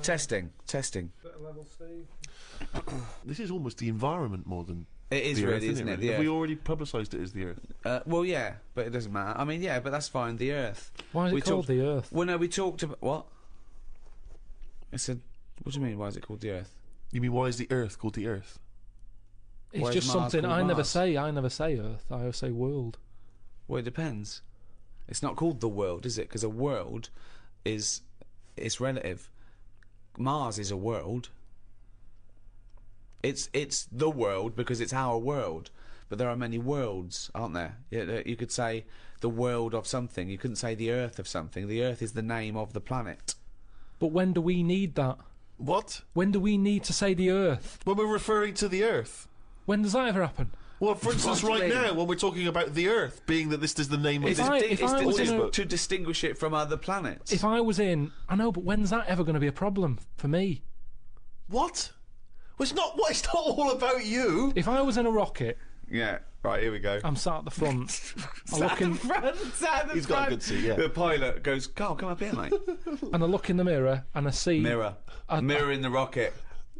Testing. Better level, Steve. This is almost the environment more than It is the really, Earth, isn't it? The Have we Earth. already publicised it as the Earth? Well, yeah, but it doesn't matter. I mean, yeah, but that's fine. The Earth. Why is it called the Earth? Well, no, we talked about what? I said, what do you mean? Why is it called the Earth? You mean, why is the Earth called the Earth? It's Why is just Mars something called I never Mars? say. I never say Earth. I always say world. Well, it depends. It's not called the world, is it? Because a world is it's relative. Mars is a world. It's the world because it's our world. But there are many worlds, aren't there? You could say the world of something. You couldn't say the Earth of something. The Earth is the name of the planet. But when do we need that? What? When do we need to say the Earth? When we're referring to the Earth. When does that ever happen? Well, for instance, What do you right mean? now, when we're talking about the Earth, being that this is the name of If this... I- if I was in a- to distinguish it from other planets. If I was in... I know, but when's that ever going to be a problem for me? What? Well, it's not all about you. If I was in a rocket, Yeah, right, here we go. I'm sat at the front. I look in, He's got a good seat, yeah. The pilot goes, Carl, come up here, mate. and I look in the mirror and I see... Mirror. Mirror in the rocket.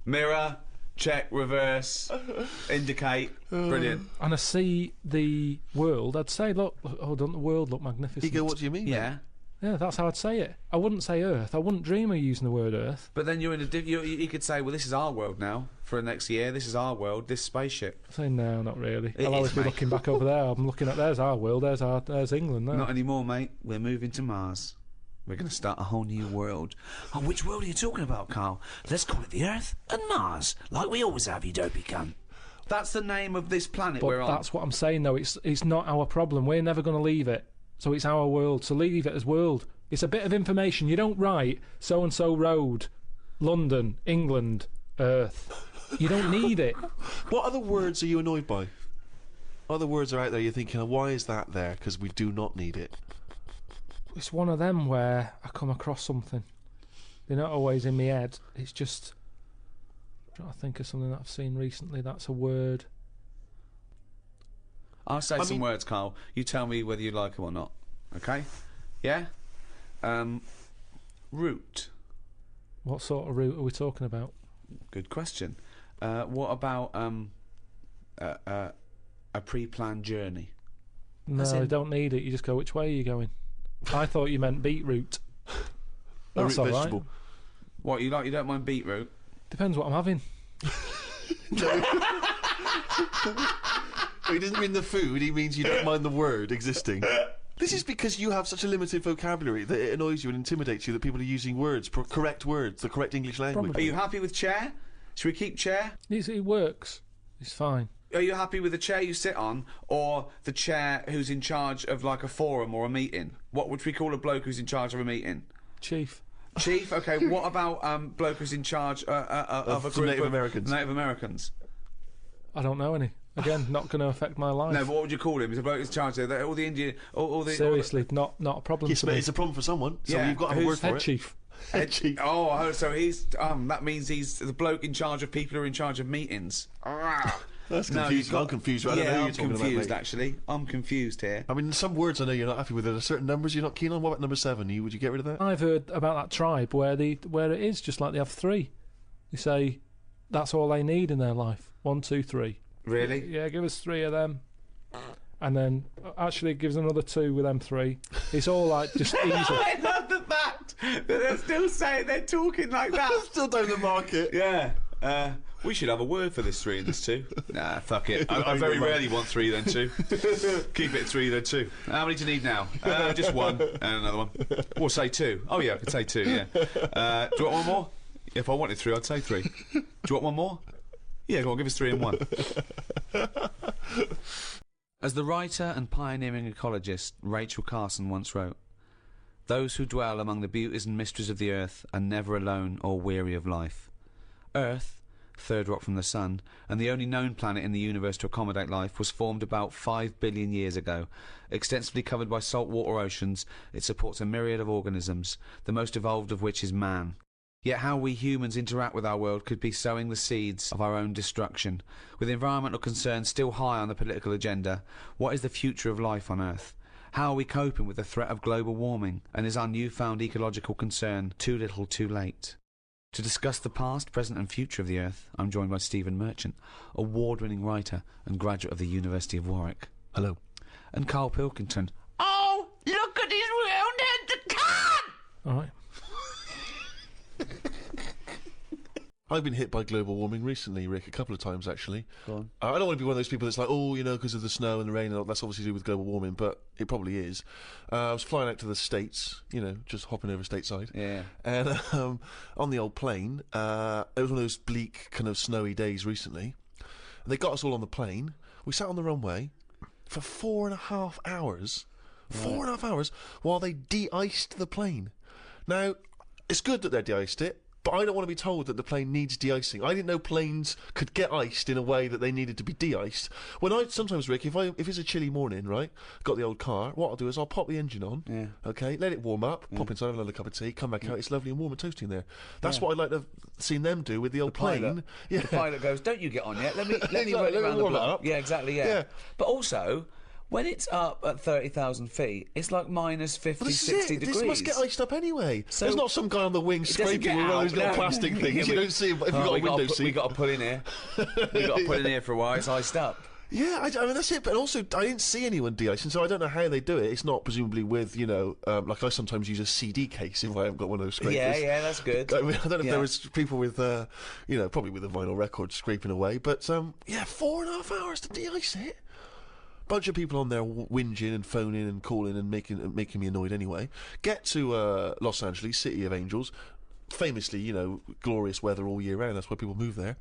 Mirror, check, reverse, indicate. Brilliant. And I see the world, I'd say, look, oh, doesn't the world look magnificent? You go, what do you mean? Yeah. Yeah, that's how I'd say it. I wouldn't say Earth. I wouldn't dream of using the word Earth. But then you're in a you could say, well, this is our world now for the next year. This is our world. This spaceship. I say no, not really. It I'll is, always be mate. looking back over there. I'm looking at there's our world. There's England. There. Not anymore, mate. We're moving to Mars. We're going to start a whole new world. Oh, which world are you talking about, Carl? Let's call it the Earth and Mars, like we always have, you dopey cunt. That's the name of this planet But we're on. that's what I'm saying, though. It's not our problem. We're never going to leave it. So it's our world. So leave it as world. It's a bit of information. You don't write so-and-so road, London, England, Earth. You don't need it. What other words are you annoyed by? Other words are out there you're thinking, why is that there? Because we do not need it. It's one of them where I come across something. They're not always in my head. It's just... I'm trying to think of something that I've seen recently that's a word. I'll say some words, Carl. You tell me whether you like them or not. Okay? Yeah? Route. What sort of route are we talking about? Good question. What about a pre-planned journey? No, As in- you don't need it. You just go, which way are you going? I thought you meant beetroot. That's A root all right. vegetable. What, you don't mind beetroot? Depends what I'm having. He doesn't mean the food, he means you don't mind the word existing. This is because you have such a limited vocabulary that it annoys you and intimidates you that people are using words, correct words, the correct English language. Are you happy with chair? Should we keep chair? It works. It's fine. Are you happy with the chair you sit on, or the chair who's in charge of like a forum or a meeting? What would we call a bloke who's in charge of a meeting? Chief. Chief. Okay. What about bloke who's in charge of a some group Native of Americans. Native Americans. I don't know any. Again, not going to affect my life. No, but what would you call him? He's a bloke who's in charge of all the Indian, all the Seriously, not a problem Yes, to but me. it's a problem for someone, so Yeah, you've got to have a who's word for Head it. chief. Head chief. Oh, so he's that means he's the bloke in charge of people who are in charge of meetings. That's No, confusing. you've got- I'm confused. I don't know who Yeah, you're I'm talking confused. about, mate. Actually, I'm confused here. I mean, some words I know you're not happy with. Are there certain numbers you're not keen on? What about number 7? Would you get rid of that? I've heard about that tribe where it is just like they have 3. They say that's all they need in their life. 1, 2, 3. Really? Yeah, give us 3 of them. And then actually it gives another 2 with them 3. It's all like just easy. I love the fact that they're still saying they're talking like that. Still down the market. Yeah. We should have a word for this 3 and this 2. Nah, fuck it. I very rarely want 3 then 2. Keep it 3 then 2. How many do you need now? Just 1 and another one. Or say 2. Oh yeah, I could say 2. Yeah. Do you want one more? If I wanted 3, I'd say 3. Do you want one more? Yeah, go on, give us 3 and 1. As the writer and pioneering ecologist Rachel Carson once wrote, "Those who dwell among the beauties and mysteries of the earth are never alone or weary of life. Earth, third rock from the sun, and the only known planet in the universe to accommodate life, was formed about 5 billion years ago. Extensively covered by saltwater oceans, it supports a myriad of organisms, the most evolved of which is man. Yet how we humans interact with our world could be sowing the seeds of our own destruction. With environmental concerns still high on the political agenda, what is the future of life on Earth? How are we coping with the threat of global warming? And is our newfound ecological concern too little too late?" To discuss the past, present and future of the Earth, I'm joined by Stephen Merchant, award-winning writer and graduate of the University of Warwick. Hello. And Carl Pilkington. Oh, look at his round-headed can! All right. I've been hit by global warming recently, Rick, a couple of times actually. Go on. I don't want to be one of those people that's like, oh, you know, because of the snow and the rain, and that's obviously to do with global warming, but it probably is. I was flying out to the States, you know, just hopping over stateside. Yeah. And on the old plane, it was one of those bleak, kind of snowy days recently. And they got us all on the plane. We sat on the runway for 4.5 hours. Right. 4.5 hours while they de-iced the plane. Now, it's good that they de-iced it, but I don't want to be told that the plane needs de-icing. I didn't know planes could get iced in a way that they needed to be de-iced. Sometimes, Rick, if it's a chilly morning, right, got the old car, what I'll do is I'll pop the engine on, okay, let it warm up, pop inside, have another cup of tea, come back out, it's lovely and warm and toasty in there. That's what I'd like to have seen them do with the old plane. The pilot goes, don't you get on yet, let me run it around the warm it block. up. Yeah, exactly, yeah. But also, when it's up at 30,000 feet, it's like minus 50, 60 degrees. This must get iced up anyway. So there's not some guy on the wing scraping with one of those little plastic things. You don't see him if you've got a window seat. We've got to put in here. We've got to put in here for a while, it's iced up. Yeah, I mean, that's it. But also, I didn't see anyone de-icing, so I don't know how they do it. It's not presumably with, you know, like I sometimes use a CD case if I haven't got one of those scrapers. Yeah, that's good. I mean, I don't know if there was people with, you know, probably with a vinyl record scraping away. But, 4.5 hours to de-ice it. Bunch of people on there whinging and phoning and calling and making me annoyed anyway. Get to Los Angeles, City of Angels. Famously, you know, glorious weather all year round. That's why people move there.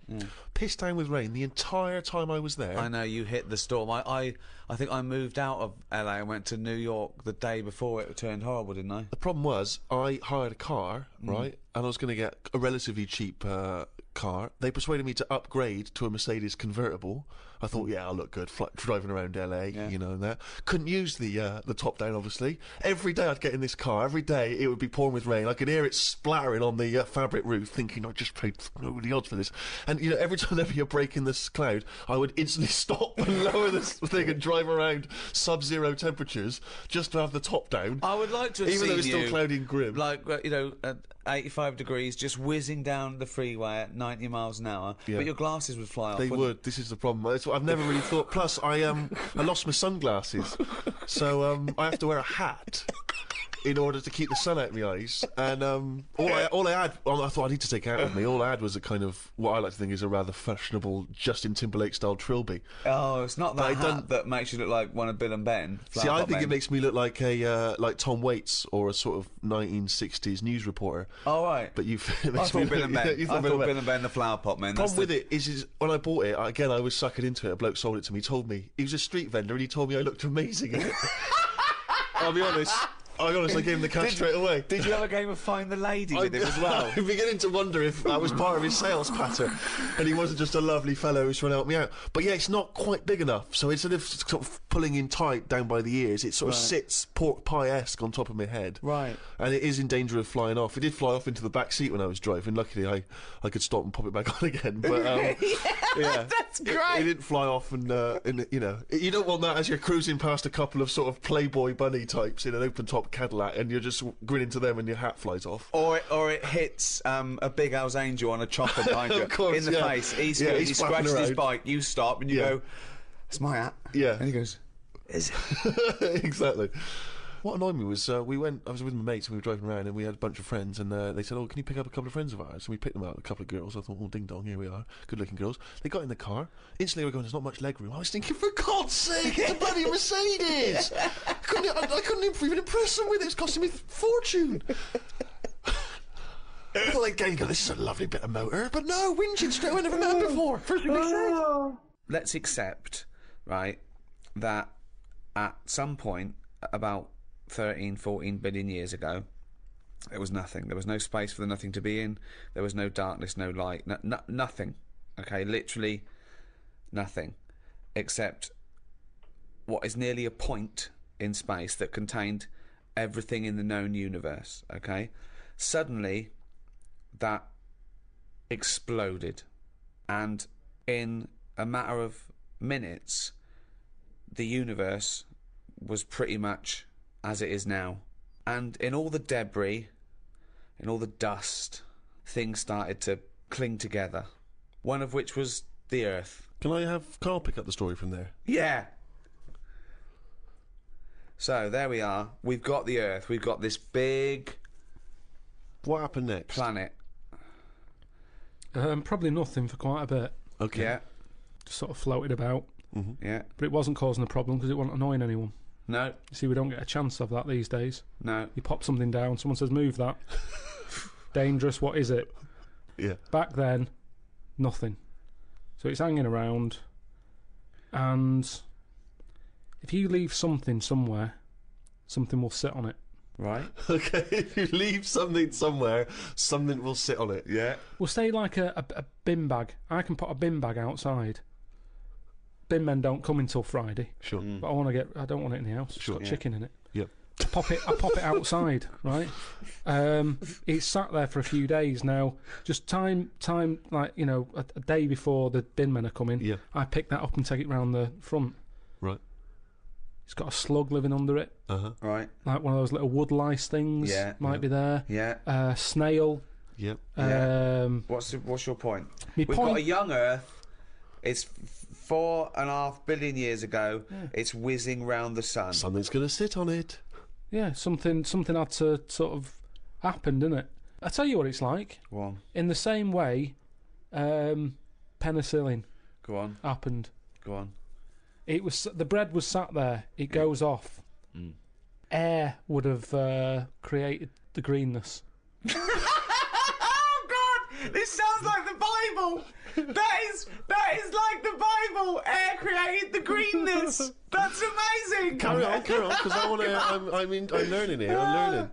Pissed down with rain the entire time I was there. I know, you hit the storm. I think I moved out of LA and went to New York the day before it turned horrible, didn't I? The problem was, I hired a car, right, and I was going to get a relatively cheap car. They persuaded me to upgrade to a Mercedes convertible. I thought, yeah, I'll look good driving around LA, you know, and that. Couldn't use the top down, obviously. Every day I'd get in this car, every day it would be pouring with rain. I could hear it splattering on the fabric roof, thinking I just paid the odds for this. And, you know, every time there'd be a break in this cloud, I would instantly stop and lower this thing and drive around sub-zero temperatures just to have the top down. I would like to have even though it's seen still you, cloudy and grim. like, you know, at 85 degrees, just whizzing down the freeway at 90 miles an hour, but your glasses would fly off. They would. This is the problem. It's what I've never really thought. Plus, I lost my sunglasses, so I have to wear a hat in order to keep the sun out of my eyes. And all I had, I thought I need to take out with me. All I had was a kind of what I like to think is a rather fashionable Justin Timberlake style trilby. Oh, it's not that hat that makes you look like one of Bill and Ben. See, I think it makes me look like a like Tom Waits or a sort of 1960s news reporter. Oh right, but you. I thought Bill and Ben. I thought Bill and Ben, the Flower Pot Men. The problem with it is when I bought it, again, I was suckered into it. A bloke sold it to me, told me he was a street vendor, and he told me I looked amazing in it. I'll be honest. I gave him the cash straight away. Did you have a game of Find the Lady with him as well? I'm beginning to wonder if that was part of his sales pattern and he wasn't just a lovely fellow who's trying to help me out. But yeah, it's not quite big enough, so instead of sort of pulling in tight down by the ears, it sort of sits pork pie-esque on top of my head. Right. And it is in danger of flying off. It did fly off into the back seat when I was driving. Luckily, I could stop and pop it back on again. But yeah, that's great. It didn't fly off, and you know, you don't want that as you're cruising past a couple of sort of Playboy bunny types in an open-top Cadillac, and you're just grinning to them and your hat flies off. Or it hits a big Hell's Angel on a chopper behind you course, in the face. He's he scratches his bike, you stop, and you go, "It's my hat." Yeah. And he goes, "Is it?" Exactly. What annoyed me was I was with my mates and we were driving around and we had a bunch of friends and they said, oh, can you pick up a couple of friends of ours? And we picked them out, a couple of girls. I thought, oh, ding dong, here we are. Good looking girls. They got in the car. Instantly we were going, there's not much leg room. I was thinking, for God's sake, it's a bloody Mercedes. I couldn't even impress them with it. It's costing me fortune. I thought they'd go, this is a lovely bit of motor. But no, whinging straight away, never met them before. First thing they said. Let's accept, right, that at some point, about 13, 14 billion years ago, there was nothing. There was no space for the nothing to be in. There was no darkness, no light, nothing. Okay, literally nothing, except what is nearly a point in space that contained everything in the known universe. Okay, suddenly that exploded, and in a matter of minutes, the universe was pretty much as it is now. And in all the debris, in all the dust, things started to cling together. One of which was the Earth. Can I have Carl pick up the story from there? Yeah. So there we are. We've got the Earth. We've got this big What happened next? planet. Probably nothing for quite a bit. Okay. Yeah. Just sort of floated about. Yeah. But it wasn't causing a problem because it wasn't annoying anyone. No. You see, we don't get a chance of that these days. No. You pop something down, someone says, move that. Dangerous, what is it? Yeah. Back then, nothing. So it's hanging around, and if you leave something somewhere, something will sit on it. Right. Okay, if you leave something somewhere, something will sit on it. Yeah. We'll say like a bin bag. I can put a bin bag outside. Bin men don't come until Friday. Sure. But I don't want it in the house. It's got chicken in it. Yep. I pop it outside, right? It's sat there for a few days now. Just time, like, you know, a day before the bin men are coming. Yeah. I pick that up and take it round the front. Right. It's got a slug living under it, Right. like one of those little wood lice things. Yeah. Might be there. Yeah. Snail. Yep. What's your point? My We've point. got a young Earth. It's 4.5 billion years ago. It's whizzing round the sun. Something's going to sit on it. Yeah, something had to sort of happen, didn't it? I tell you what it's like. Go on. In the same way, penicillin Go on. happened. Go on. It was the bread was sat there. It goes off. Air would have created the greenness. Oh God! This sounds like the Bible. That is like the Bible. Air created the greenness. That's amazing. Carry on, because I want to. I'm learning here. I'm learning.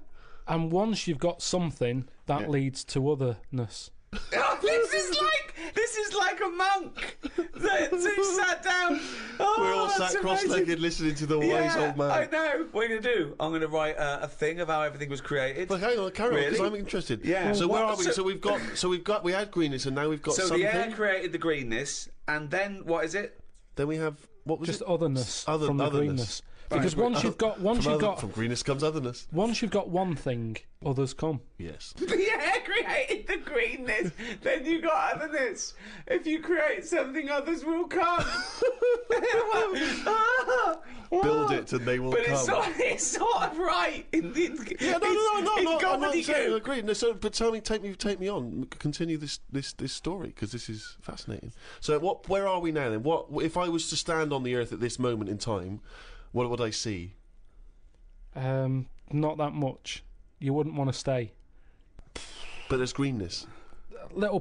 And once you've got something, that leads to otherness. Oh, this is like a monk that sat down. Oh, We're all that's sat cross-legged amazing. listening to the wise old man. I know. What are you gonna do? I'm gonna write a thing of how everything was created. But hang on, carry on, because Really? I'm interested. Yeah. So where are we? So- We had greenness, and now we've got So something. the air created the greenness, and then what is it? Then we have what was Just it? otherness Other- from the otherness. greenness. Because once you've got from greenness comes otherness. once you've got one thing, others come. Yes. The air created the greenness, then you got otherness. If you create something, others will come. Build it and they will But come. it's sort of right. Yeah, no, I'm not saying I gobbledygook. agree. No, so, but tell me, take me on. Continue this story, because this is fascinating. So, where are we now then? What if I was to stand on the Earth at this moment in time? What would I see? Not that much. You wouldn't want to stay. But there's greenness. Little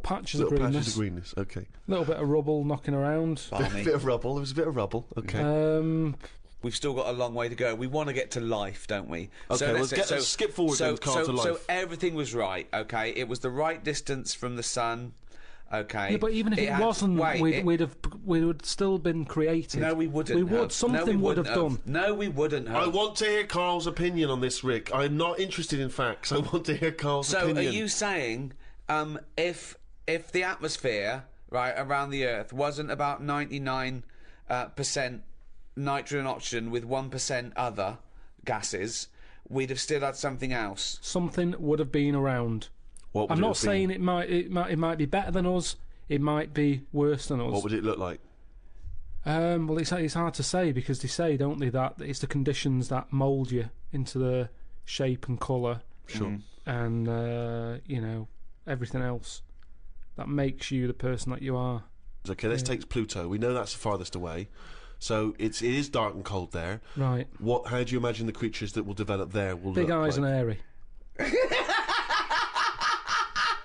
patches Little of greenness. patches of greenness. Okay. Little bit of rubble knocking around. Balmy. Bit of rubble. There was a bit of rubble. Okay. We've still got a long way to go. We want to get to life, don't we? Okay, let's skip forward then, Carl, to life. So everything was right, okay? It was the right distance from the sun, okay? Yeah, but even if it wasn't, we would still been created. No, we wouldn't. We would. have. Something No, we would have wouldn't done. No, we wouldn't have. I want to hear Carl's opinion on this, Rick. I'm not interested in facts. I want to hear Carl's So opinion. are you saying if the atmosphere right around the Earth wasn't about 99% nitrogen and oxygen with 1% other gases, we'd have still had something else? Something would have been around. What would I'm it not have saying been? it might be better than us. It might be worse than us. What would it look like? Well, it's hard to say, because they say, don't they, that it's the conditions that mould you into the shape and colour. Sure. And you know, everything else that makes you the person that you are. Okay, let's take Pluto. We know that's the farthest away. So it is dark and cold there. Right. How do you imagine the creatures that will develop there will Big look eyes like? and airy.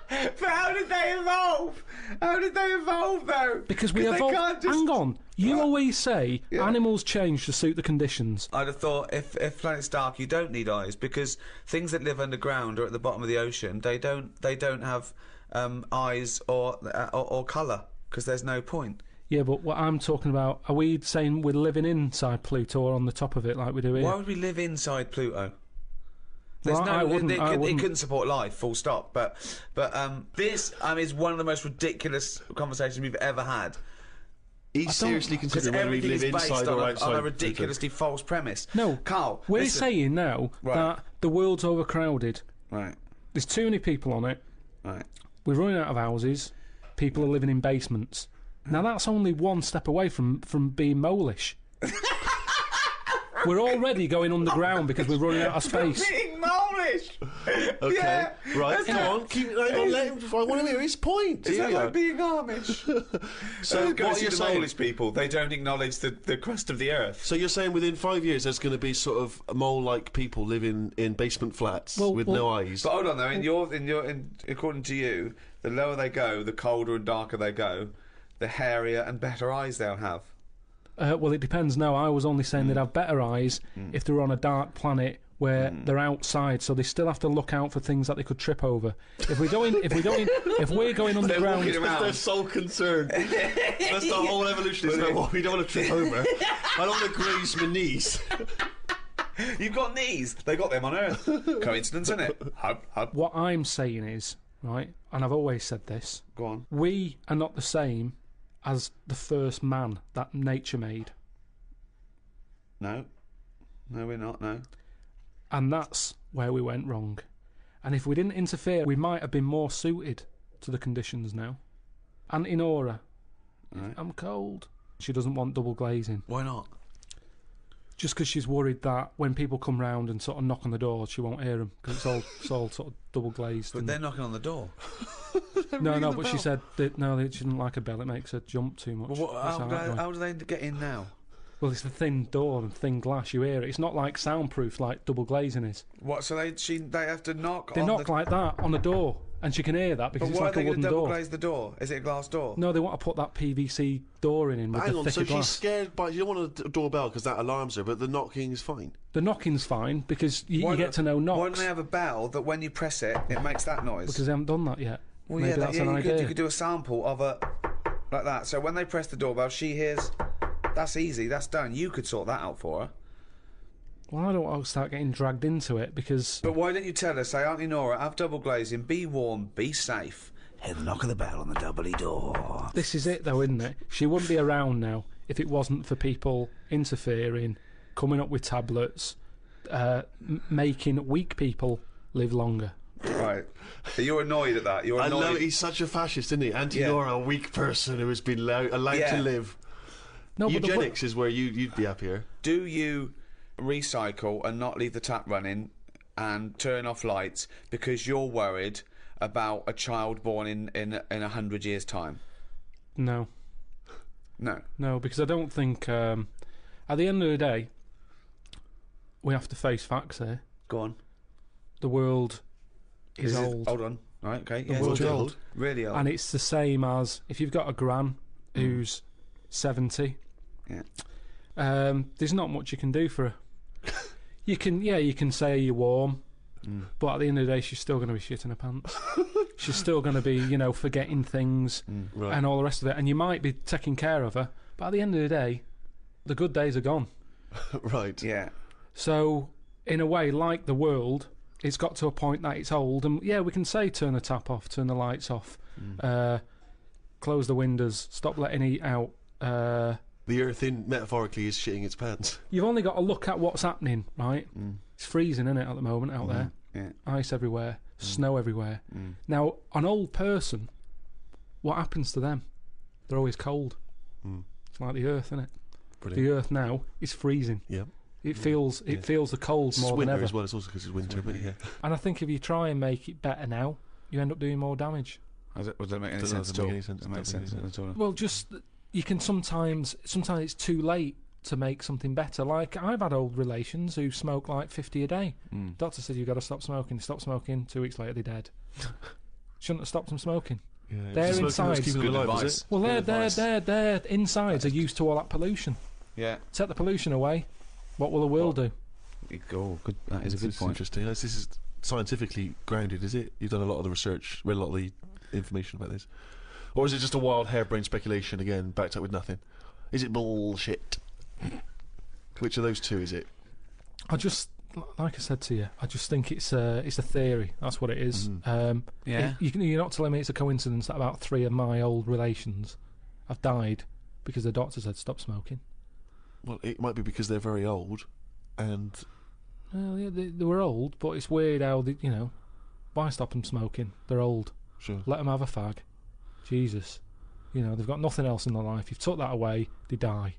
But how did they evolve? How did they evolve, though? Because we they evolved. can't just- Hang on. You always say Yeah. animals change to suit the conditions. I'd have thought if planet's dark, you don't need eyes, because things that live underground or at the bottom of the ocean, they don't have eyes or colour, because there's no point. Yeah, but what I'm talking about, are we saying we're living inside Pluto or on the top of it like we do here? Why would we live inside Pluto? There's Well, I wouldn't- it I wouldn't. couldn't support life, full stop. But this is one of the most ridiculous conversations we've ever had. He's seriously Because considering whether we everything is live based inside or on outside. a ridiculously false premise. No, Carl, we're listen. saying now Right. that the world's overcrowded. Right. There's too many people on it. Right. We're running out of houses. People are living in basements. Now that's only one step away from being molish. We're already going underground because we're running out of space. Being molish. Okay, Yeah. right. Come on, let him. I want to hear his point. Is that like being Amish? So What what are you're the saying? Polish people? They don't acknowledge the crust of the earth. So you're saying within 5 years there's going to be sort of mole-like people living in basement flats with no eyes? But hold on though, according to you, the lower they go, the colder and darker they go, the hairier and better eyes they'll have. Well, it depends. No, I was only saying they'd have better eyes if they were on a dark planet where they're outside, so they still have to look out for things that they could trip over. If we're going underground, That's their sole concern. That's the whole evolution. Is about what we don't want to trip over. I don't want to graze my knees. You've got knees. They got them on Earth. Coincidence, isn't it? Hub. what I'm saying is, right, and I've always said this, Go on. we are not the same as the first man that nature made. No, we're not. No. And that's where we went wrong. And if we didn't interfere, we might have been more suited to the conditions now. Auntie Nora, Right. I'm cold. She doesn't want double glazing. Why not? Just because she's worried that when people come round and sort of knock on the door, she won't hear them because it's all sort of double glazed. But they're knocking on the door. No, but she said that she didn't like a bell. It makes her jump too much. Well, That's how do they get in now? Well, it's a thin door and thin glass. You hear it. It's not like soundproof like double glazing is. What? So they have to knock. They on knock like that on the door, and she can hear that because But it's why like are a they going wooden to double door. glaze the door? Is it a glass door? No, they want to put that PVC door in with Hang the on, thicker so glass. she's scared by... You don't want a doorbell because that alarms her, but the knocking is fine. The knocking's fine because you Why get don't- to know knocks. Why don't they have a bell that when you press it, it makes that noise? Because they haven't done that yet. Well, Maybe yeah, that's an idea. you could do a sample of a like that. So when they press the doorbell, she hears. That's easy. That's done. You could sort that out for her. Well, I don't want to start getting dragged into it because... But why don't you tell her? Say, Auntie Nora, have double glazing. Be warm. Be safe. Hear the knock of the bell on the doubly door. This is it, though, isn't it? She wouldn't be around now if it wasn't for people interfering, coming up with tablets, making weak people live longer. Right. You're annoyed at that. You're I annoyed. know he's such a fascist, isn't he? Auntie Yeah. Nora, a weak person who has been allowed Yeah. to live. No, but Eugenics is where you'd be happier. Do you recycle and not leave the tap running and turn off lights because you're worried about a child born in 100 years' time? No, because I don't think... at the end of the day, we have to face facts here. Go on. The world is old. Hold on. Right, okay. The Yeah, world's it's old. Really old. And it's the same as if you've got a gran who's 70. Yeah. There's not much you can do for her. You can say you're warm, but at the end of the day, she's still going to be shitting her pants. She's still going to be, forgetting things Right. and all the rest of it. And you might be taking care of her, but at the end of the day, the good days are gone. Right. Yeah. So, in a way, like the world, it's got to a point that it's old. And yeah, we can say turn the tap off, turn the lights off, close the windows, stop letting heat out. The earth, metaphorically, is shitting its pants. You've only got to look at what's happening, right? It's freezing, isn't it, at the moment out there? Yeah. Ice everywhere, snow everywhere. Now, an old person, what happens to them? They're always cold. It's like the earth, isn't it? Brilliant. The earth now is freezing. Yeah. It feels the cold It's more than winter ever. as well. It's also because it's winter, but yeah. And I think if you try and make it better now, you end up doing more damage. Does that make any Doesn't sense at all? make any sense. Doesn't make sense at all. Well, just you can sometimes it's too late to make something better. Like I've had old relations who smoke like 50 a day. Doctor said you've got to stop smoking. Stop smoking. 2 weeks later, they're dead. Shouldn't have stopped them smoking. Yeah. Their Smoking was insides. keeping them Good alive, advice. is it? Well, Good advice. their insides are used to all that pollution. Yeah. Take the pollution away. What will the world do? Oh, good. That is a good It's point. interesting. This is scientifically grounded, is it? You've done a lot of the research, read a lot of the information about this. Or is it just a wild harebrained speculation again, backed up with nothing? Is it bullshit? Which of those two is it? I just, like I said to you, I just think it's a theory. That's what it is. Yeah. You're not telling me it's a coincidence that about 3 of my old relations have died because the doctor said stop smoking. Well, it might be because they're very old, and Well, yeah, they were old, but it's weird how why stop them smoking? They're old. Sure. Let them have a fag. Jesus. You know, they've got nothing else in their life. You've took that away, they die.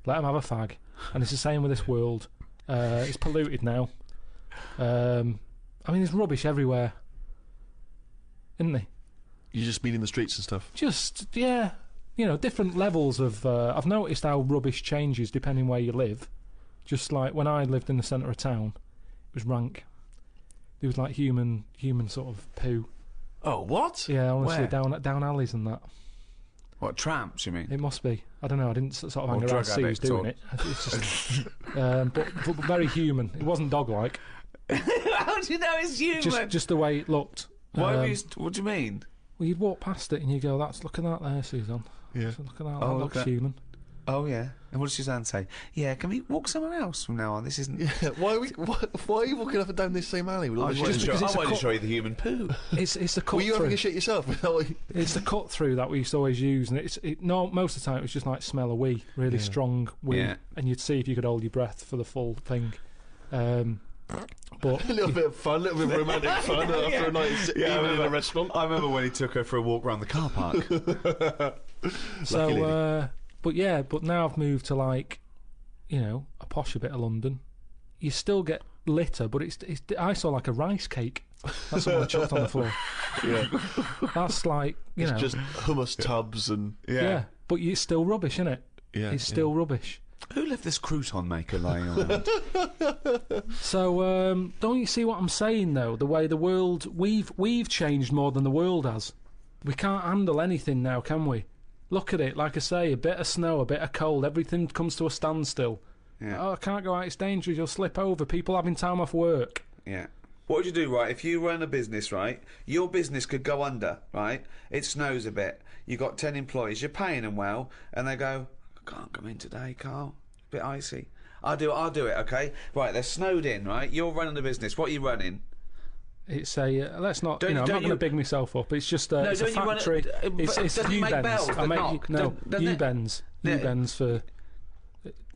Let them have a fag. And it's the same with this world. It's polluted now. I mean, there's rubbish everywhere. Isn't there? You just mean in the streets and stuff? Just, yeah. You know, different levels of... I've noticed how rubbish changes depending where you live. Just like when I lived in the centre of town, it was rank. There was like human sort of poo. Oh, what? Yeah, honestly, Where? down alleys and that. What, tramps, you mean? It must be. I don't know. I didn't sort of Or hang around drug to see who's addicts, doing or- it. It's just, but very human. It wasn't dog-like. How do you know it's human? Just the way it looked. What do you mean? Well, you'd walk past it and you go, look at that there, Susan. Yeah. So look at that. Oh, That look looks at- human. Oh, yeah. And what does Suzanne say? Yeah, can we walk somewhere else from now on? This isn't... Yeah. Why are you walking up and down this same alley with all I this wanted shit? because it's a to cut- show you the human poo. It's the cut Were you having through. a shit yourself? Is that what you- It's the cut through that we used to always use, and most of the time it was just like smell of wee, really Yeah. strong wee, Yeah. and you'd see if you could hold your breath for the full thing. But a little bit of fun, a little bit of romantic fun after a night Yeah, I even in a remember. restaurant. I remember when he took her for a walk around the car park. Lucky lady. but now I've moved to like, you know, a posher bit of London. You still get litter, but it's I saw like a rice cake. That's someone chucked on the floor. Yeah. That's like, you It's know, just hummus tubs and yeah. But it's still rubbish, isn't it? yeah, It's still rubbish. Who left this crouton maker lying around? So don't you see what I'm saying though? The way the world we've changed more than the world has. We can't handle anything now, can we? Look at it. Like I say, a bit of snow, a bit of cold, everything comes to a standstill. Yeah. Oh, I can't go out. It's dangerous. You'll slip over. People having time off work. Yeah. What would you do, right? If you run a business, right? Your business could go under, right? It snows a bit. You've got 10 employees. You're paying them well, and they go, I can't come in today, Carl. A bit icy. I'll do it, okay? Right, they're snowed in, right? You're running the business. What are you running? It's a let's not. Don't- I'm don't not going to you- big myself up. It's just it's a don't you run it- factory. but It's doesn't it make U-bends. bells that knock? Doesn't it? U-bends. Yeah. U-bends for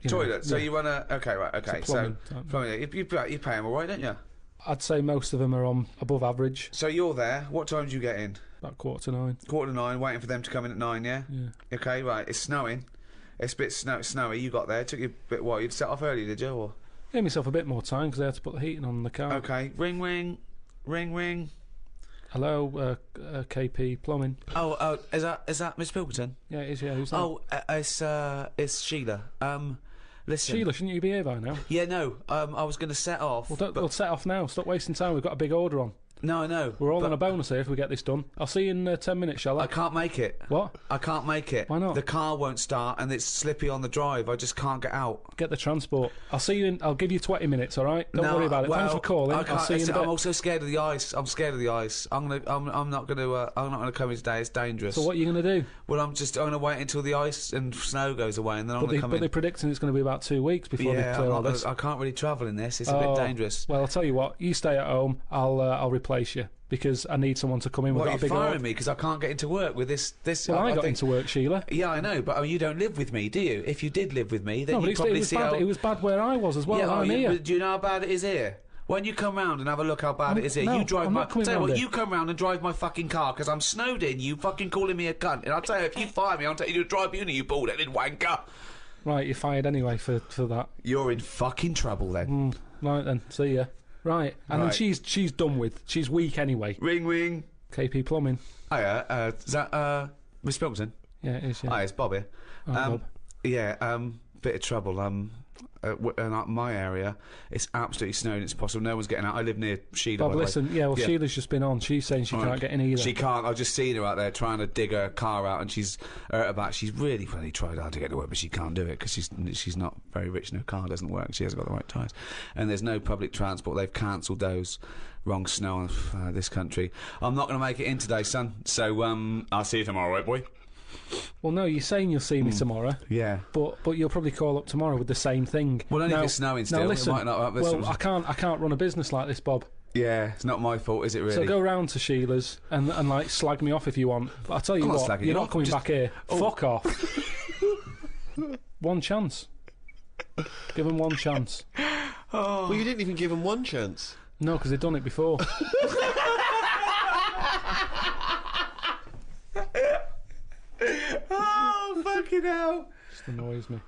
Toilet. So yeah. you run a... Okay, right, okay. It's a plumbing So, type. plumbing, you pay them all right, don't you? I'd say most of them are on above average. So you're there. What time do you get in? About 8:45. 9:15, waiting for them to come in at 9, yeah? Yeah. Okay, right. It's snowing. It's a bit snowy. You got there. It took you a bit while. You'd set off early, did you? Or? Gave myself a bit more time because I had to put the heating on the car. Okay. Ring, ring. Ring, ring. Hello, KP Plumbing. Oh, is that Miss Pilkington? Yeah, it is. Yeah, who's that? Oh, it's Sheila. Listen. Sheila, shouldn't you be here by now? Yeah, no. I was going to set off. We'll set off now. Stop wasting time. We've got a big order on. No, I know. We're all but on a bonus here if we get this done. I'll see you in 10 minutes, shall I? I can't make it. What? I can't make it. Why not? The car won't start and it's slippy on the drive. I just can't get out. Get the transport. I'll see you in. I'll give you 20 minutes. All right. Don't No, worry about it. Thanks well, for calling. I can't- I'll see you in a I'm bit. also scared of the ice. I'm scared of the ice. I'm not gonna come in today. It's dangerous. So what are you going to do? Well, I'm gonna wait until the ice and snow goes away, and then I'm gonna come But in. they're predicting it's going to be about 2 weeks before they Yeah, clear I'm all not this. gonna, I can't really travel in this. It's a bit Oh, dangerous. Well, I'll tell you what. You stay at home. I'll replace you because I need someone to come in. We've What, got are a you big firing order. me because I can't get into work with this? Well, I got think- into work, Sheila. Yeah, I know, but you don't live with me, do you? If you did live with me, then No, but you'd it probably was see bad. how... It was bad where I was as well. yeah, I'm here. do you know how bad it is here? When you come round and have a look how bad it is here, no, you drive I'm my... not coming Tell you round what, here. you come round and drive my fucking car because I'm snowed in, you fucking calling me a cunt. And I'll tell you, if you fire me, I'll take you to drive uni, you bald-headed wanker. Right, you're fired anyway for that. You're in fucking trouble then. Right then, see ya. Right, and then Right. she's done with. She's weak anyway. Ring, ring. KP Plumbing. Hiya, is that, Miss Pilkington? Yeah, it is. Yeah. Hi, it's Bob here. Oh, Bob. Yeah, bit of trouble. In my area, it's absolutely snowing. It's possible no one's getting out. I live near Sheila. Bob, by the way. listen. Yeah, well, Yeah. Sheila's just been on. She's saying she Right. can't get in either. She can't. I've just seen her out there trying to dig her car out, and she's hurt her back. She's really tried hard to get to work, but she can't do it because she's not very rich and her car doesn't work. She hasn't got the right tyres, and there's no public transport. They've cancelled those. Wrong snow on this country. I'm not going to make it in today, son. So I'll see you tomorrow, right, boy? Well, no, you're saying you'll see me tomorrow, Yeah. but you'll probably call up tomorrow with the same thing. Well, only if Now- it's snowing still. Now It listen. might not- well, I can't run a business like this, Bob. Yeah, it's not my fault, is it? Really? So go round to Sheila's and like slag me off if you want. But I tell you I'm not what, slagging you're you not off, coming just- back here. Fuck off. One chance. Give them one chance. Well, you didn't even give him one chance. No, because they've done it before. Fucking hell. Just annoys me.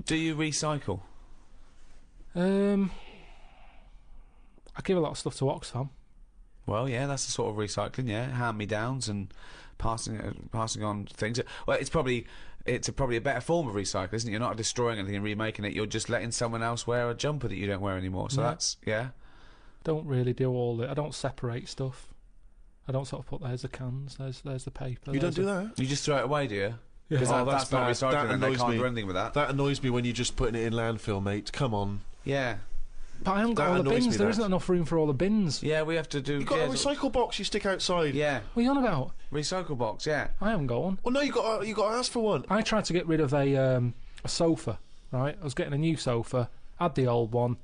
Do you recycle? I give a lot of stuff to Oxfam. Well, yeah, that's the sort of recycling, yeah. Hand-me-downs and passing on things. Well, it's probably a better form of recycling, isn't it? You're not destroying anything and remaking it. You're just letting someone else wear a jumper that you don't wear anymore. So that's, yeah. Don't really do all the... I don't separate stuff. I don't sort of put, there's the cans, there's the paper. You don't do that? You just throw it away, do you? Yeah. Because that's not bad. recycling, That and they annoys can't me. do anything with that. That annoys me when you're just putting it in landfill, mate. Come on. Yeah. But I haven't got all the bins. There isn't enough room for all the bins. Yeah, we have to do... You've got a recycle box you stick outside. Yeah. What are you on about? Recycle box, yeah. I haven't got one. Well, no, you got to ask for one. I tried to get rid of a sofa, right? I was getting a new sofa, had the old one.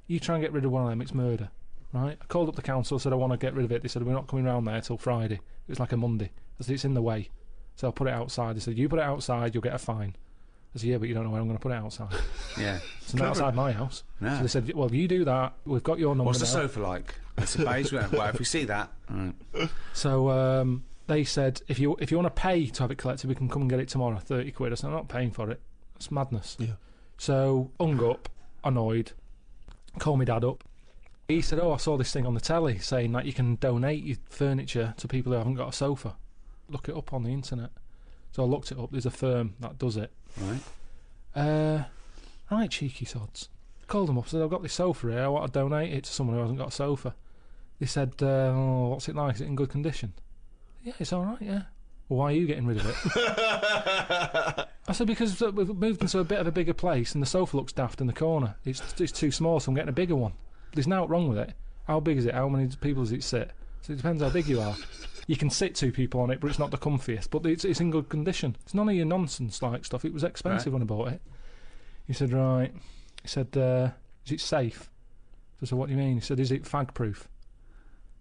You try and get rid of one of them, it's murder, right? I called up the council, said I want to get rid of it. They said, we're not coming round there till Friday. It was like a Monday. I said, it's in the way. So I'll put it outside. They said, you put it outside, you'll get a fine. I said, yeah, but you don't know where I'm going to put it outside. Yeah. It's not outside my house. No. So they said, well, if you do that, we've got your number. What's the now. sofa like? It's a beige one. Well, if we see that... Right. So they said, if you want to pay to have it collected, we can come and get it tomorrow, 30 quid. I said, I'm not paying for it. It's madness. Yeah. So, hung up, annoyed, called my dad up. He said, I saw this thing on the telly saying that you can donate your furniture to people who haven't got a sofa. Look it up on the internet. So I looked it up. There's a firm that does it. Right. Right, cheeky sods. Called them up, said, I've got this sofa here. I want to donate it to someone who hasn't got a sofa. They said, what's it like? Is it in good condition? Yeah, it's all right, yeah. Well, why are you getting rid of it? I said, because we've moved into a bit of a bigger place and the sofa looks daft in the corner. It's too small, so I'm getting a bigger one. There's nothing wrong with it. How big is it? How many people does it sit? So it depends how big you are. You can sit two people on it, but it's not the comfiest. But it's in good condition. It's none of your nonsense-like stuff. It was expensive when I bought it. He said, right. He said, is it safe? So I said, what do you mean? He said, is it fag-proof?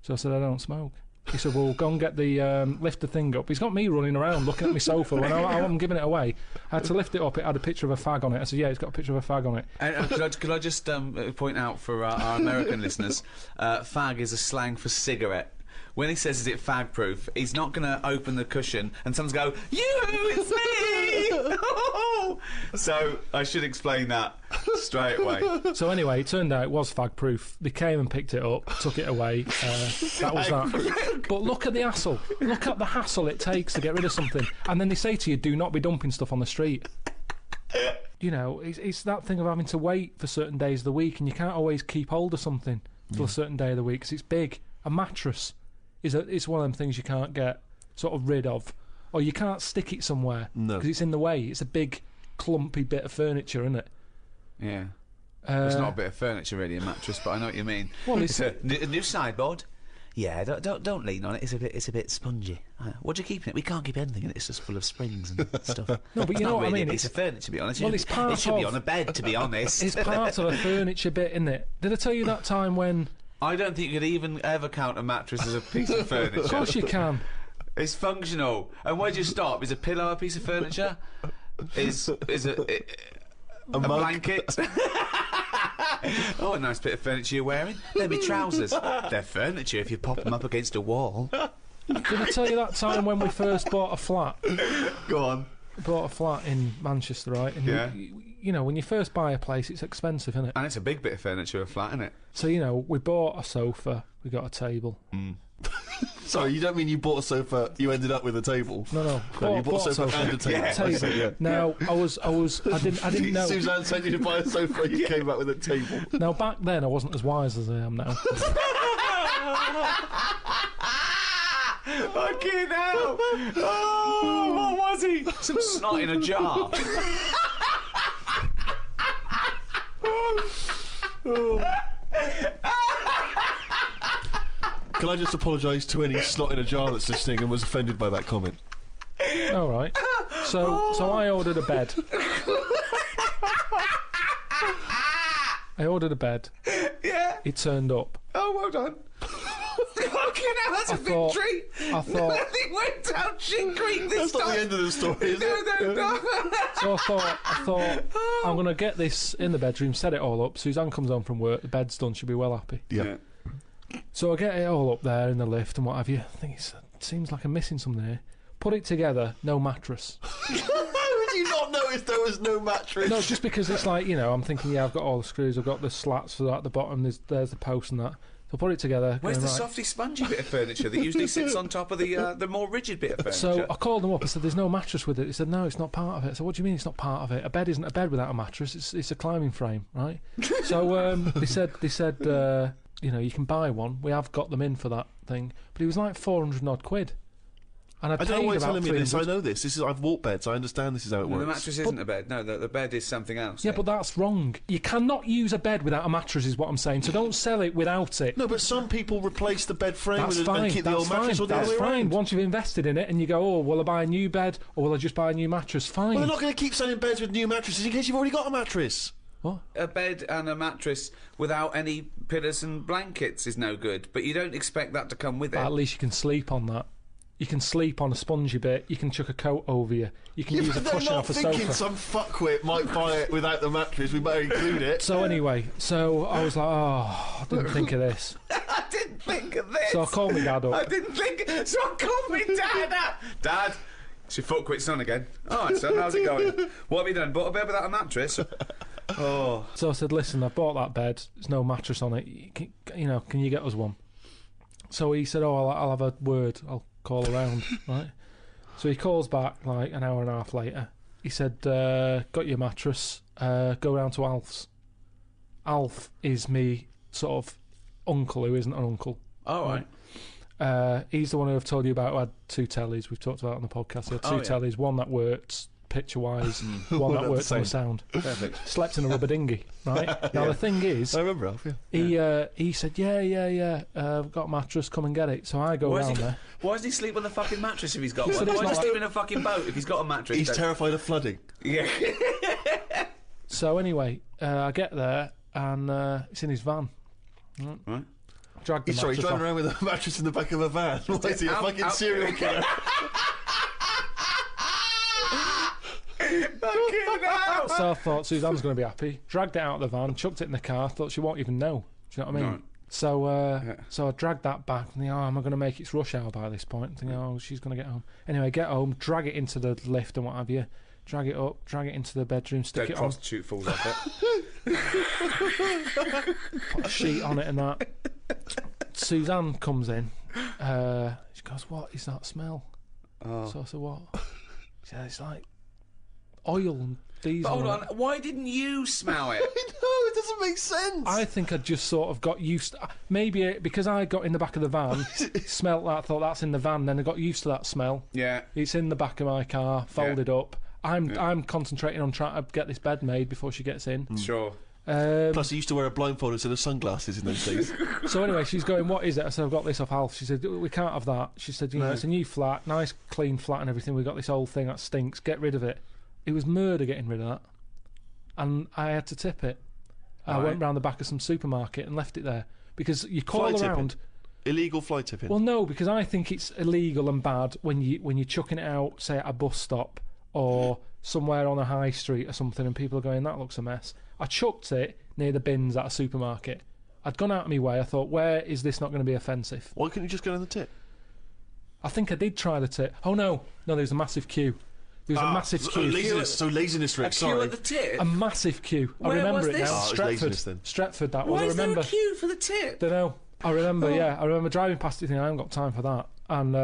So I said, I don't smoke. He said, well, go and get the, lift the thing up. He's got me running around looking at my sofa when I'm giving it away. I had to lift it up. It had a picture of a fag on it. I said, yeah, it's got a picture of a fag on it. Could I just point out for our American listeners, fag is a slang for cigarette. When he says, is it fag-proof, he's not going to open the cushion and someone's go, it's me! So I should explain that straight away. So anyway, it turned out it was fag-proof. They came and picked it up, took it away. That was that. But look at the hassle. Look at the hassle it takes to get rid of something. And then they say to you, do not be dumping stuff on the street. You know, it's that thing of having to wait for certain days of the week, and you can't always keep hold of something till a certain day of the week because it's big. A mattress it's one of them things you can't get sort of rid of, or you can't stick it somewhere because it's in the way. It's a big clumpy bit of furniture, isn't it? Yeah. It's not a bit of furniture really, a mattress, but I know what you mean. Well, it's a new sideboard. Yeah, don't lean on it. It's a bit spongy. What do you keep in it? We can't keep anything in it. It's just full of springs and stuff. No, but you know what really I mean. It's a furniture, to be honest. Well, it should be on a bed, to be honest. It's part of a furniture bit, isn't it? Did I tell you that time when? I don't think you could even ever count a mattress as a piece of furniture. Of course you can. It's functional. And where do you stop? Is a pillow a piece of furniture? Is a blanket? Oh, a nice bit of furniture you're wearing. They're my trousers. They're furniture if you pop them up against a wall. Did I tell you that time when we first bought a flat? Go on. Bought a flat in Manchester, right? And yeah. You know, when you first buy a place, it's expensive, isn't it? And it's a big bit of furniture, a flat, isn't it? So, you know, we bought a sofa, we got a table. Sorry, you don't mean you bought a sofa, you ended up with a table? No. You bought a sofa and a table. Yeah. Table. Yeah. Now, I didn't know. Suzanne sent you to buy a sofa and you came back with a table. Now, back then, I wasn't as wise as I am now. Fucking hell! Oh, what was he? Some snot in a jar. Can I just apologise to any snot in a jar that's listening and was offended by that comment? All right. So I ordered a bed. Yeah. It turned up. Oh, well done. Fucking hell, that's a victory. I thought. Nothing went down shit creek this That's time. not the end of the story, is it? No. So I thought I'm going to get this in the bedroom, set it all up. Suzanne comes home from work, the bed's done, she'll be well happy. Yeah. So I get it all up there in the lift and what have you. I think it seems like I'm missing something here. Put it together, no mattress. How would you not notice there was no mattress? No, just because it's like, I'm thinking, I've got all the screws, I've got the slats for that at the bottom, there's the post and that. So put it together. Where's the right. softy, spongy bit of furniture that usually sits on top of the more rigid bit of furniture? So I called them up. I said, "There's no mattress with it." They said, "No, it's not part of it." So what do you mean it's not part of it? A bed isn't a bed without a mattress. It's a climbing frame, right? So they said, you can buy one. We have got them in for that thing, but it was like 400 odd quid. And I don't know why you're telling me this. I 300. know this. I've walked beds. I understand this is how it works. The mattress isn't a bed. No, the bed is something else. Yeah, but that's wrong. You cannot use a bed without a mattress, is what I'm saying. So don't sell it without it. No, but some people replace the bed frame That's and fine. keep the That's old fine. mattress or the That's other way fine. around. Once you've invested in it and you go, oh, will I buy a new bed or will I just buy a new mattress? Fine. Well, they're not going to keep selling beds with new mattresses in case you've already got a mattress. What? A bed and a mattress without any pillows and blankets is no good, but you don't expect that to come with it. At least you can sleep on that. You can sleep on a spongy bit. You can chuck a coat over you. You can use a But they're cushion not off a thinking sofa. some fuckwit might buy it without the mattress. We better include it. So anyway, I was like, I didn't think of this. I didn't think of this. So I called my dad up. I didn't think. So I called my dad up. Dad, it's your foot quit son again. All right, son, how's it going? What have you done? Bought a bed without a mattress? Oh. So I said, listen, I bought that bed. There's no mattress on it. Can you get us one? So he said, I'll have a word. I'll call around, right? So he calls back like an hour and a half later. He said, got your mattress. Go round to Alf's. Alf is me sort of uncle who isn't an uncle. All right. He's the one who I've told you about who had two tellies. We've talked about it on the podcast. He had two tellies. One that worked picture-wise, one that worked on the sound. Perfect. Slept in a rubber dinghy, right? Now the thing is, I remember Alf, yeah. he said, yeah, I've got a mattress, come and get it. So I go round there. Why does he sleep on the fucking mattress if he's got one? said Why it's does he not sleep in a fucking boat if he's got a mattress? He's terrified of flooding. Yeah. So anyway, I get there and it's in his van. Right. Drag the He's mattress driving off. around with a mattress in the back of a van. What is he, a fucking serial killer? Fucking hell. So I thought Suzanne's going to be happy. Dragged it out of the van, chucked it in the car. Thought she won't even know. Do you know what I mean? Right. So I dragged that back. And think, am I going to make its rush hour by this point? Think, she's going to get home. Anyway, get home, drag it into the lift and what have you. Drag it up, drag it into the bedroom, stick Dead it on, prostitute falls off it. put a sheet on it and that. Suzanne comes in. She goes, "What is that smell?" Oh. So I said, "What?" She said, "It's like oil and diesel." But hold and on, why didn't you smell it? No, it doesn't make sense. I think I just sort of got used to, maybe because I got in the back of the van, smelt that, thought that's in the van, then I got used to that smell. Yeah. It's in the back of my car, folded up. I'm concentrating on trying to get this bed made before she gets in. Sure. Plus, he used to wear a blindfold instead of sunglasses in those days. So anyway, she's going, "What is it?" I said, "I've got this off Alf." She said, "We can't have that." She said, "It's a new flat, nice clean flat and everything. We've got this old thing that stinks. Get rid of it." It was murder getting rid of that. And I had to tip it. I went round the back of some supermarket and left it there. Because you call Fly around... tipping. Illegal fly tipping. Well, no, because I think it's illegal and bad when you're chucking it out, say, at a bus stop or somewhere on a high street or something, and people are going, "That looks a mess." I chucked it near the bins at a supermarket. I'd gone out of my way. I thought, where is this not going to be offensive? Why couldn't you just go down the tip? I think I did try the tip. Oh, no, there was a massive queue. There was a massive queue. Laziness, Rick, A sorry. queue at the tip? A massive queue. I Where remember was it this? now. Oh, it was laziness then. Stretford, that was. Why I is there remember. a queue for the tip? Don't know. I remember, I remember driving past it thinking, I haven't got time for that. And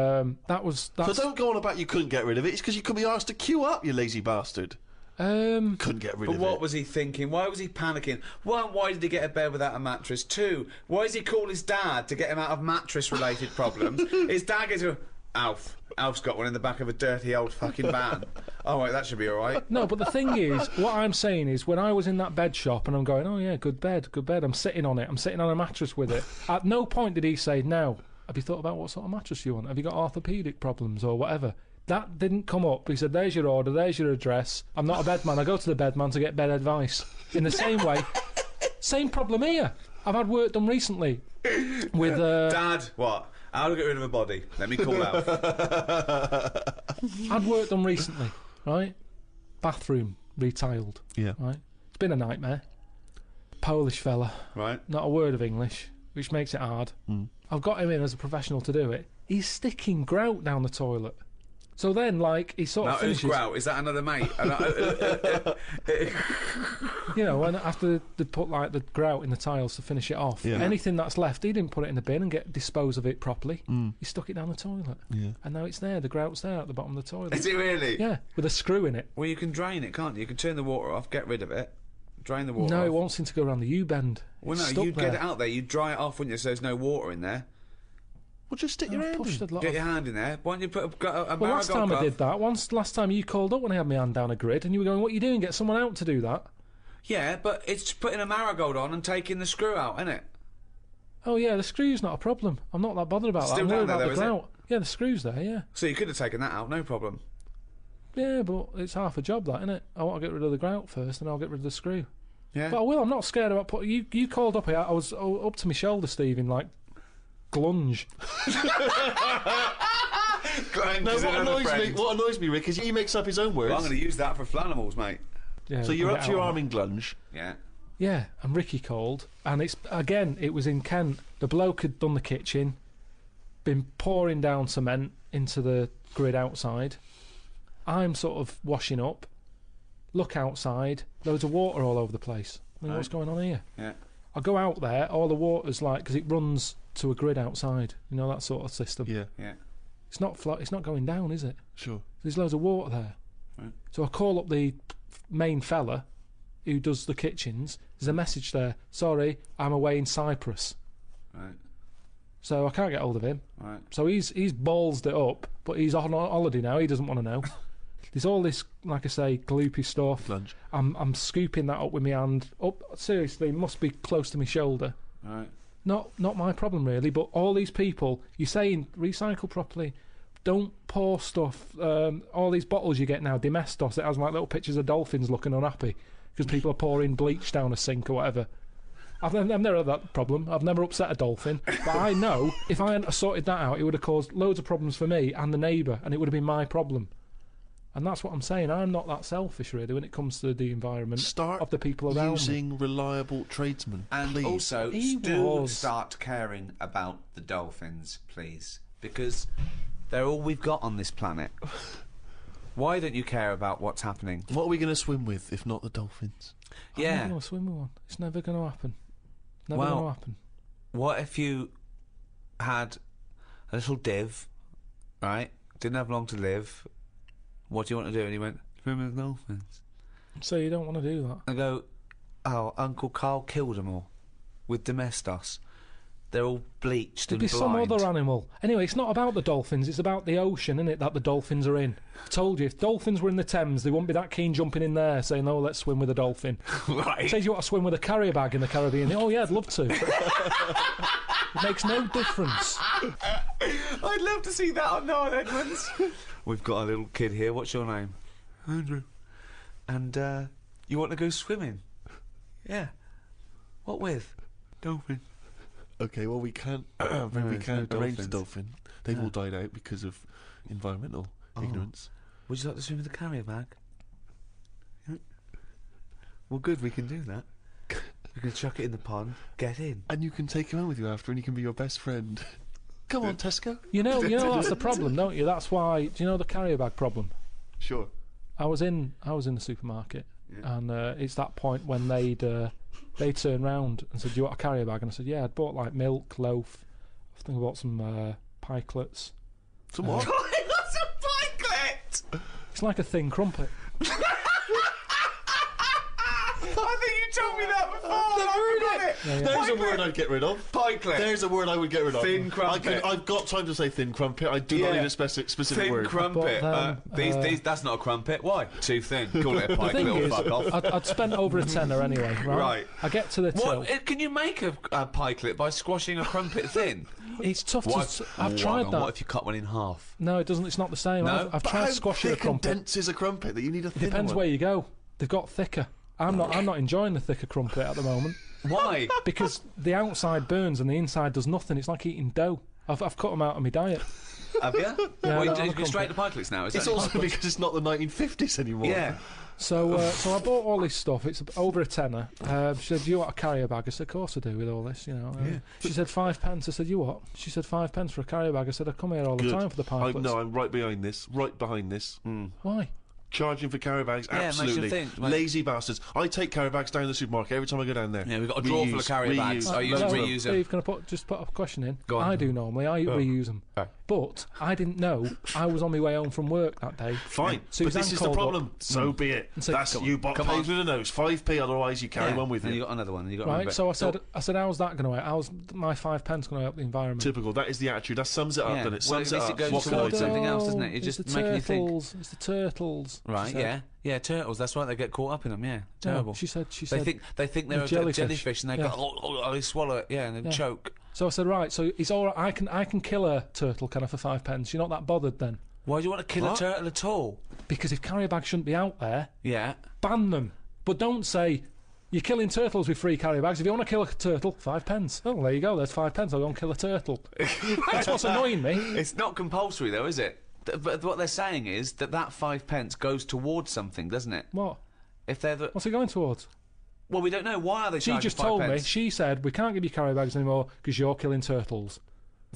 So don't go on about you couldn't get rid of it. It's because you couldn't be asked to queue up, you lazy bastard. Couldn't get rid But of what it. was he thinking? Why was he panicking? One, why did he get a bed without a mattress? Two, why does he call his dad to get him out of mattress-related problems? His dad goes to Alf's got one in the back of a dirty old fucking van. Oh, wait, that should be all right. No, but the thing is, what I'm saying is, when I was in that bed shop and I'm going, "Oh yeah, good bed, I'm sitting on it, I'm sitting on a mattress with it. At no point did he say, "Now, have you thought about what sort of mattress you want? Have you got orthopaedic problems or whatever?" That didn't come up. He said, "There's your order, there's your address. I'm not a bed man. I go to the bed man to get bed advice." In the same way, same problem here. I've had work done recently with... Dad, what? How to get rid of a body? Let me call Alf. I'd work done recently, right? Bathroom retiled. Yeah. Right? It's been a nightmare. Polish fella. Right. Not a word of English, which makes it hard. I've got him in as a professional to do it. He's sticking grout down the toilet. So then, like, he sort Now, of who's finishes... grout? Is that another mate? You know, and after they put, like, the grout in the tiles to finish it off, anything that's left, he didn't put it in the bin and dispose of it properly. He stuck it down the toilet. Yeah. And now it's there. The grout's there at the bottom of the toilet. Is it really? Yeah, with a screw in it. Well, you can drain it, can't you? You can turn the water off, get rid of it, drain the water off. No, it won't seem to go around the U-bend. Well, no, you'd get it out there. You'd dry it off, wouldn't you, so there's no water in there. Well, just stick your hand in. Get your hand in there. Why don't you put a Well, last time I did that, last time you called up when I had my hand down a grid and you were going, what are you doing? Get someone out to do that. Yeah, but it's putting a marigold on and taking the screw out, isn't it? Oh, yeah, the screw's not a problem. I'm not that bothered about that. I'm worried about the grout. Yeah, the screw's there, yeah. So you could have taken that out, no problem. Yeah, but it's half a job, that, isn't it? I want to get rid of the grout first and I'll get rid of the screw. Yeah. But I will, I'm not scared about putting... You called up here, I was up to my shoulder, Steve, in, like, glunge. No, what annoys me, Rick, is he makes up his own words. Well, I'm going to use that for Flanimals, mate. Yeah, so you're up to your arm in glunge. Yeah. Yeah, and Ricky called, and it was in Kent. The bloke had done the kitchen, been pouring down cement into the grid outside. I'm sort of washing up, look outside, loads of water all over the place. I think, what's going on here? Yeah. I go out there, all the water's like, because it runs to a grid outside, you know, that sort of system. Yeah. Yeah. It's not going down, is it? Sure. There's loads of water there. Right. So I call up the main fella who does the kitchens. There's a message there. Sorry, I'm away in Cyprus. Right. So I can't get hold of him. Right. So he's ballsed it up, but he's on holiday now. He doesn't want to know. There's all this, like I say, gloopy stuff. Lunge. I'm scooping that up with my hand. Up, seriously, it must be close to my shoulder. Right. Not my problem really, but all these people, you're saying recycle properly. Don't pour stuff. All these bottles you get now, Domestos, it has like little pictures of dolphins looking unhappy because people are pouring bleach down a sink or whatever. I've never had that problem. I've never upset a dolphin. But I know if I hadn't sorted that out, it would have caused loads of problems for me and the neighbour, and it would have been my problem. And that's what I'm saying. I'm not that selfish, really, when it comes to the environment of the people around me. Using reliable tradesmen, and please. Also, start caring about the dolphins, please, because they're all we've got on this planet. Why don't you care about what's happening? What are we going to swim with if not the dolphins? I'm not going to swim with one. It's never going to happen. Never going to happen. What if you had a little div, right? Didn't have long to live. What do you want to do? And he went, swim with dolphins. So you don't want to do that? I go, oh, Uncle Carl killed them all with Domestos. They're all bleached There'd and be blind. some other animal. Anyway, it's not about the dolphins, it's about the ocean, isn't it, that the dolphins are in. I told you, if dolphins were in the Thames, they wouldn't be that keen jumping in there saying, oh, let's swim with a dolphin. Right. It says you want to swim with a carrier bag in the Caribbean. Oh, yeah, I'd love to. It makes no difference. I'd love to see that on Noel Edmonds. We've got a little kid here. What's your name? Andrew. And you want to go swimming? Yeah. What with? Dolphin. Okay, well we can't arrange the dolphin. They've all died out because of environmental ignorance. Would you like to swim with a carrier bag? Well, good, we can do that. We can chuck it in the pond, get in. And you can take him home with you after and he can be your best friend. Come on, Tesco. You know that's the problem, don't you? That's why, do you know the carrier bag problem? Sure. I was in the supermarket, and it's that point when they turned round and said, do you want a carrier bag? And I said, yeah. I'd bought like milk, loaf, I think I bought some pikelets. Some what? What's a pikelet? It's like a thin crumpet. I think you told me that before. I've heard it. Yeah. There's a word I'd get rid of. Pikelet. There's a word I would get rid of. Thin crumpet. I've got time to say thin crumpet. I do not need a specific thin word. Crumpet. These that's not a crumpet. Why? Too thin. Call it a pikelet or fuck off. I'd spent over a tenner anyway, right? Right. I get to the till. Can you make a pikelet by squashing a crumpet thin? It's tough to... I've tried that. What if you cut one in half? No, it doesn't. It's not the same. No? I've tried squashing a crumpet. How thick and dense is a crumpet that you need a thin Depends one? where you go. They've got thicker. I'm not enjoying the thicker crumpet at the moment. Why? Because the outside burns and the inside does nothing. It's like eating dough. I've cut them out of my diet. Have you? Yeah, Well, you go straight to pikelets now. Is It's that also because it's not the 1950s anymore. Yeah. So I bought all this stuff. It's over a tenner. She said, "Do you want a carrier bag?" I said, "Of course I do." With all this, Yeah. She said 5 pence. I said, "You what?" She said 5 pence for a carrier bag. I said, "I come here all the Good. time for the pamphlets." No, I'm right behind this. Right behind this. Why? Charging for carrier bags, Yeah, it makes you absolutely. think, like- Lazy bastards. I take carrier bags down to the supermarket every time I go down there. Yeah, we've got a drawer full of carrier bags. I use and reuse them. Steve, can I just put a question in? Go on. I do normally. I reuse them. Oh. But I didn't know I was on my way home from work that day. Fine, Suzanne but this is the called problem. up. So be it. And said, That's you bought come on. paid with the nose. 5p, otherwise you carry one with And you. you got another one. And you got Right, so I said, how's that going to help? How's my 5 pence going to help the environment? Typical. That is the attitude. That sums it up, doesn't it? Sums well, it at up. least it What goes can I towards do? something else, doesn't it? You're It's just the making you think. turtles. It's the turtles. she Right? said. Yeah, turtles. That's right. They get caught up in them. Yeah, terrible. No, she said. They think they're a jellyfish, and they Yeah. go, they swallow it. Yeah, and then choke. So I said, right. So it's all right. I can kill a turtle, can I, for 5 pence? You're not that bothered then? Why do you want to kill a turtle at all? Because if carrier bags shouldn't be out there, Yeah. ban them. But don't say you're killing turtles with free carrier bags. If you want to kill a turtle, 5 pence. Oh, there you go. There's 5 pence. I'll go and kill a turtle. That's what's annoying me. It's not compulsory though, is it? But what they're saying is that 5 pence goes towards something, doesn't it? What? If they're What's it going towards? well, we don't know. Why are they She charging just 5 told me. pence? She said we can't give you carrier bags anymore because you're killing turtles.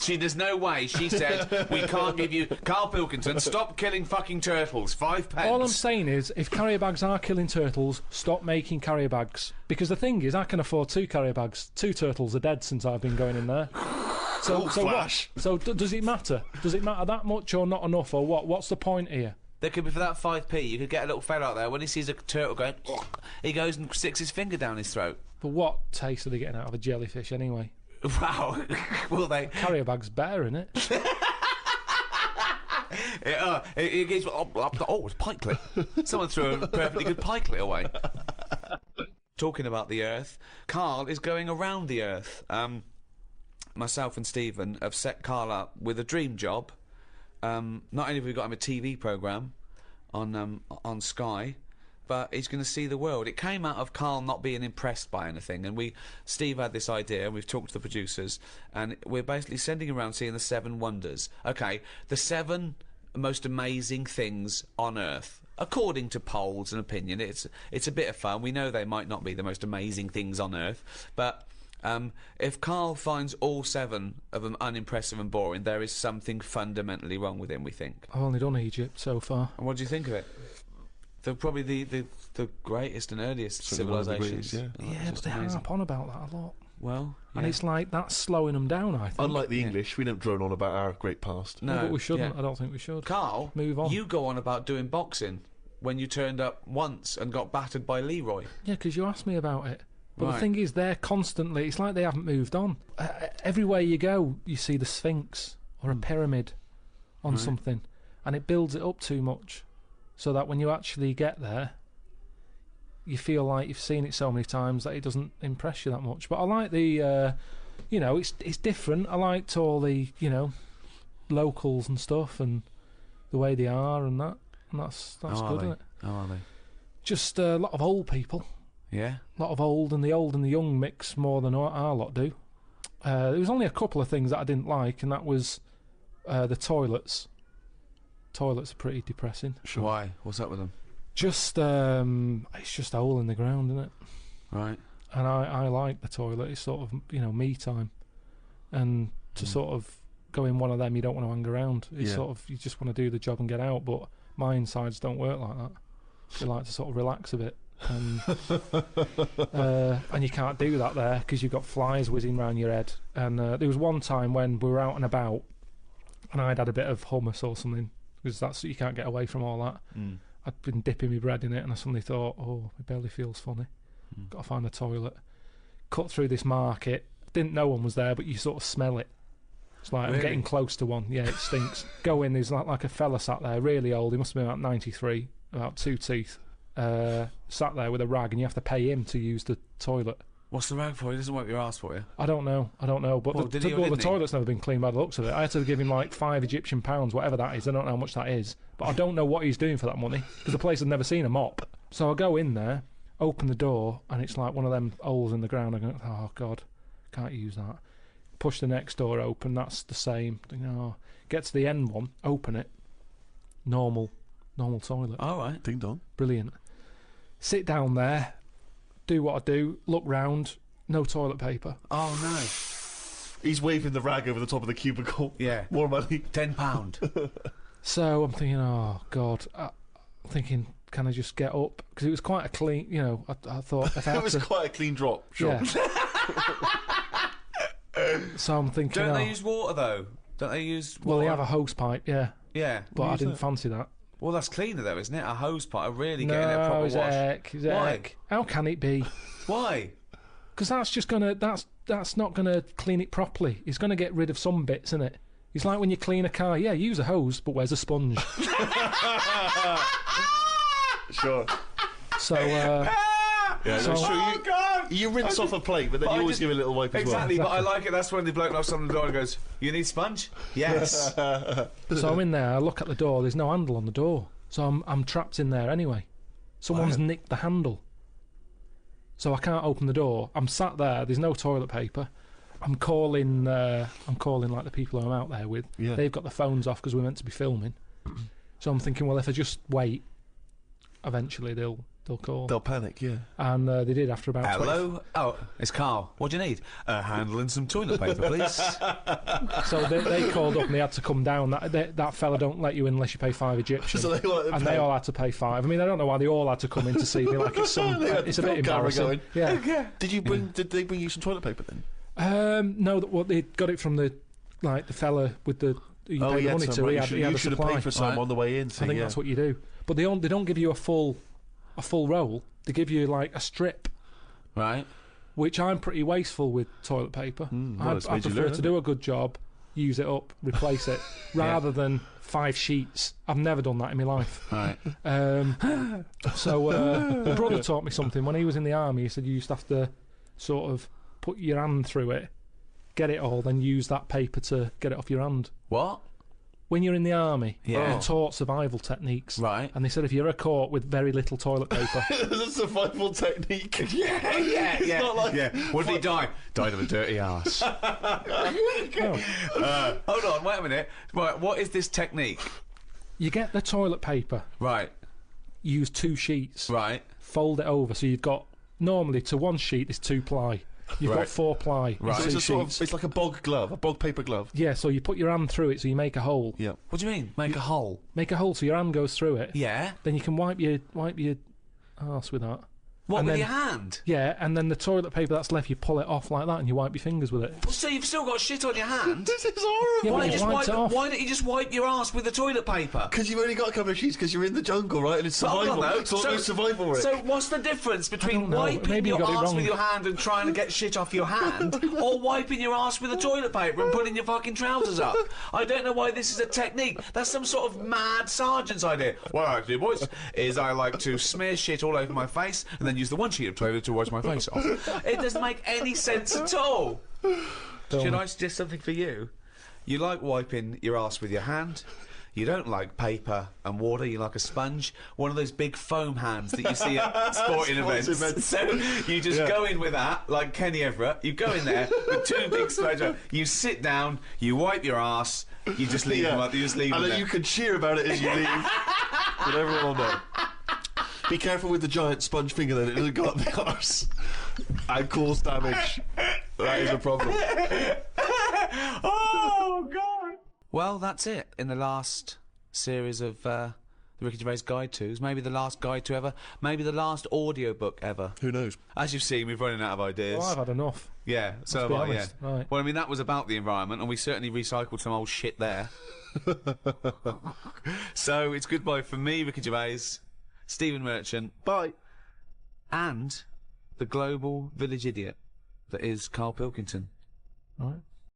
There's no way. She said we can't give you. Carl Pilkington, stop killing fucking turtles. 5 pence. All I'm saying is, if carrier bags are killing turtles, stop making carrier bags. Because the thing is, I can afford 2 carrier bags. 2 turtles are dead since I've been going in there. So what? Flash. So does it matter? Does it matter that much or not enough or what? What's the point here? There could be for that 5p. You could get a little fella out there when he sees a turtle going. He goes and sticks his finger down his throat. But what taste are they getting out of a jellyfish anyway? Wow. Will they? Carrier bag's better, isn't it? It gives. Oh, it's pikelet. Someone threw a perfectly good pikelet away. Talking about the Earth, Carl is going around the Earth. Myself and Stephen have set Carl up with a dream job. Not only have we got him a TV programme on Sky, but he's going to see the world. It came out of Carl not being impressed by anything, and Steve had this idea, and we've talked to the producers, and we're basically sending around seeing the 7 wonders. Okay, the 7 most amazing things on Earth. According to polls and opinion, it's a bit of fun. We know they might not be the most amazing things on Earth, but if Carl finds all 7 of them unimpressive and boring, there is something fundamentally wrong with him, we think. I've only done Egypt so far. And what do you think of it? They're probably the greatest and earliest Certainly one of the civilizations. greatest, Yeah, but Just they amazing. harp on about that a lot. Well, And yeah. it's like, that's slowing them down, I think. Unlike the English, we don't drone on about our great past. No, but we shouldn't. yeah. I don't think we should. Carl, Move on. you go on about doing boxing when you turned up once and got battered by Leroy. Yeah, because you asked me about it. But Right. the thing is, they're constantly... It's like they haven't moved on. Everywhere you go, you see the Sphinx or a pyramid on something. And it builds it up too much. So that when you actually get there, you feel like you've seen it so many times that it doesn't impress you that much. But I like the... it's different. I liked all the, locals and stuff and the way they are and that. And that's good, isn't it? How are they? Just a lot of old people. Yeah? A lot of old and the young mix more than our lot do. There was only a couple of things that I didn't like, and that was the toilets. Toilets are pretty depressing. Sure. Why? What's up with them? Just it's just a hole in the ground, isn't it? Right. And I like the toilet. It's sort of me time, and to sort of go in one of them, you don't want to hang around. It's sort of you just want to do the job and get out. But my insides don't work like that. They like to sort of relax a bit. And you can't do that there because you've got flies whizzing round your head. And there was one time when we were out and about, and I'd had a bit of hummus or something, because you can't get away from all that. I'd been dipping my bread in it, and I suddenly thought, oh, my belly feels funny. Got to find a toilet. Cut through this market. Didn't know one was there, but you sort of smell it. It's like, Really? I'm getting close to one. Yeah, it stinks. Go in, there's like a fella sat there, really old. He must have been about 93, about 2 teeth. Sat there with a rag, and you have to pay him to use the toilet. What's the rag for? He doesn't wipe your ass for you. I don't know. But Well, did he or the didn't he? toilet's never been cleaned by the looks of it. I had to give him like £5 Egyptian, whatever that is. I don't know how much that is, but I don't know what he's doing for that money because the place had never seen a mop. So I go in there, open the door, and it's like one of them holes in the ground. I go, oh God, can't use that. Push the next door open. That's the same. Get to the end one, open it. Normal toilet. All right. Ding dong. Brilliant. sit down there, do what I do, look round, no toilet paper. Oh no. He's waving the rag over the top of the cubicle. Yeah. More money. £10. So I'm thinking, oh God, I'm thinking, can I just get up? Because it was quite a clean, you know, I thought if I It had was to, quite a clean drop, sure. yeah. So I'm thinking, Don't oh, they use water though? Don't they use water? well, they have a hose pipe, yeah, Yeah. but I use didn't that? fancy that. Well, that's cleaner though, isn't it? A hose pipe, really getting a proper No, wash. it's a heck. Why? How can it be? Why? Because that's just gonna that's not gonna clean it properly. It's gonna get rid of some bits, isn't it? It's like when you clean a car. Yeah, use a hose, but where's a sponge? Sure. So Yeah, So- that's true. Oh God! You rinse off a plate, but then But you I always just- give it a little wipe as Exactly, well. but I like it. That's when the bloke knocks on the door and goes, "You need sponge?" Yes. well. so I'm in there. I look at the door. There's no handle on the door, so I'm trapped in there anyway. Someone's Wow. nicked the handle, so I can't open the door. I'm sat there. There's no toilet paper. I'm calling like the people who I'm out there with. Yeah. They've got the phones off because we're meant to be filming. So I'm thinking, well, if I just wait, eventually they'll call. They'll panic, yeah. And they did after about 20. Hello? Oh, it's Carl. What do you need? A handle and some toilet paper, please. So they called up and they had to come down. That fella don't let you in unless you pay 5 Egyptian. So they all had to and pay. they all had to pay 5. I mean, I don't know why they all had to come in to see me. Like it's some, They had it's a the bit film camera embarrassing. going. Yeah. Did they bring you some toilet paper then? No, they got it from the fella with the who you pay the money to. He had you a should have supply. paid for some Right. on the way in. So I think yeah. that's what you do. But they don't give you a full roll. They give you like a strip, Right. which I'm pretty wasteful with toilet paper. well, it's I made you prefer learn, to do a good job, use it up, replace it, rather than 5 sheets. I've never done that in my life. Right. So my brother taught me something. When he was in the army, he said you used to have to sort of put your hand through it, get it all, then use that paper to get it off your hand. What? When you're in the army, Yeah. they're taught survival techniques. Right. And they said if you're ever caught with very little toilet paper, It's a survival technique. Yeah. not like- yeah. What did he die? Died of a dirty arse. no, Hold on, wait a minute. Right, what is this technique? you get the toilet paper, Right. use 2 sheets, Right. fold it over. So you've got, normally to one sheet is 2 ply. You've Right. got 4 ply. Right. So Two it's a sort sheets. of, it's like a bog glove, a bog paper glove. Yeah, so you put your hand through it, so you make a hole. Yeah. What do you mean? Make a hole? Make a hole so your hand goes through it. Yeah. Then you can wipe your arse with that. What, And with then- your hand? Yeah, and then the toilet paper that's left, you pull it off like that, and you wipe your fingers with it. Well, so you've still got shit on your hand? This is horrible. Yeah, Why but don't, you wiped it off. why don't you just wipe your ass with the toilet paper? Because you've only got a couple of sheets because you're in the jungle, right? And it's Hold on, survival. though. It's almost survival, Rick. So what's the difference between don't know. wiping Maybe you your got it ass wrong. with your hand and trying to get shit off your hand, or wiping your ass with the toilet paper and putting your fucking trousers up? I don't know why this is a technique. That's some sort of mad sergeant's idea. What I do, boys, is I like to smear shit all over my face and then use the one sheet of toilet to wash my face off. It doesn't make any sense at all. Should I suggest something for you? You like wiping your ass with your hand. You don't like paper and water, you like a sponge. One of those big foam hands that you see at sporting Sports events. events. So you just go in with that, like Kenny Everett. You go in there with 2 big sponges. You sit down, you wipe your ass, you just leave them up, you just leave and them then there. you can cheer about it as you leave. But everyone will know. Be careful with the giant sponge finger that it doesn't go up the arse and cause damage. That is a problem. Oh, God. Well, that's it in the last series of the Ricky Gervais Guide To's. Maybe the last guide to ever. Maybe the last audiobook ever. Who knows? As you've seen, we've running out of ideas. Well, I've had enough. Yeah, so be have I, yeah. honest, right. Well, I mean, that was about the environment, and we certainly recycled some old shit there. So it's goodbye from me, Ricky Gervais, Stephen Merchant, Bye. and the global village idiot that is Carl Pilkington. Right.